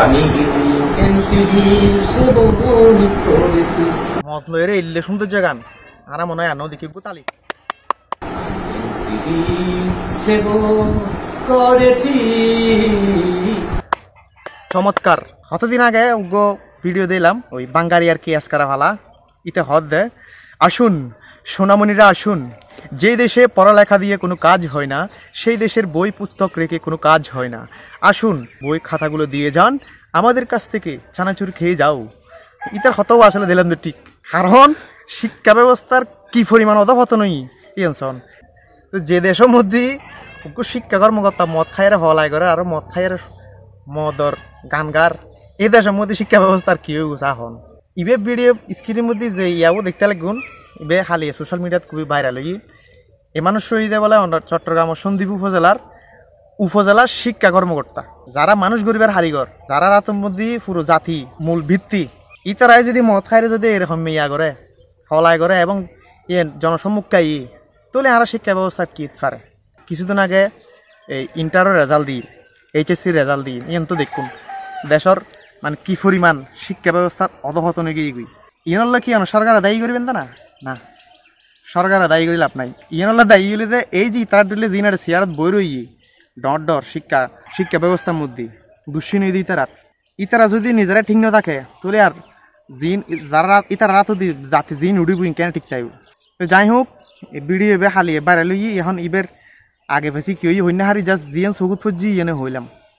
আমি এনসিডির সেবন করেছি। মত লয়ের ইল্লে সুন্দর জাগান আর মনে হয় আনো দেখি গুতালি এনসিডি সেবন করেছি। চমৎকার। কতদিন আগে উগো ভিডিও দিলাম ওই বাঙ্গারিয়ার কেস করা ভালা ইতে হদ দে। আসুন সোনামণিরা আসুন, যে দেশে পড়ালেখা দিয়ে কোনো কাজ হয় না সেই দেশের বই পুস্তক রেখে কোনো কাজ হয় না। আসুন বই খাতাগুলো দিয়ে যান, আমাদের কাছ থেকে চানাচুর খেয়ে যাও। ইতার হতাও আসলে দিলাম তো ঠিক, কারণ শিক্ষা ব্যবস্থার কি পরিমাণ অধপতনই ইয়নসন। তো যে দেশের মধ্যে শিক্ষা কর্মকর্তা মদ খাইয়ের হলাই করে আর মদ খাইয়ের মদর গান গার, এই দেশের মধ্যে শিক্ষা ব্যবস্থার কি হয়ে হন। ইবে ভিডিও স্ক্রিনের মধ্যে যে ইয়াও দেখতে লাগুন ইবে খালি সোশ্যাল মিডিয়াত খুবই ভাইরাল হই। এ মানুষ শহীদে বলে চট্টগ্রাম সন্দ্বীপ উপজেলার শিক্ষা কর্মকর্তা, যারা মানুষ গরিবের হারিগর, যারা রাতের মধ্যে পুরো জাতি মূল ভিত্তি, ইতারাই যদি মদ খাইরে যদি এরকম ইয়া করে ফলায় করে এবং জনসম্মুখাই তাহলে আর শিক্ষা ব্যবস্থা কি পারে। কিছুদিন আগে এই ইন্টারের রেজাল্ট দিই, এইচএসসির রেজাল্ট দিই, ইয়েন তো দেখুন দেশের মানে কি পরিমাণ শিক্ষা ব্যবস্থার অধপতনে গিয়ে গই। ইয়েনল্লা কি সরকারে দায়ী করবেন না না, সরকারে দায়ী করি লাভ নাই। ইয়েনল্লা দায়ী হইলে যে এই যে তারা দিলে জিনার চেয়ারত বই রই ডর শিক্ষা ব্যবস্থার মধ্যে দুশ্চিন দিই ইতারা যদি নিজেরা ঠিক না থাকে তাহলে আর জিন যারা ইতারা তো জাতি জিন উড়িব কেন ঠিক তাই। তো যাই হোক ভিডিও এবার হালিয়ে বাইরে লই এখন ইবের আগে বেশি কেউই হই না হারি জাস্ট জিয়ান সগুত ফজি ইয়েনে হইলাম।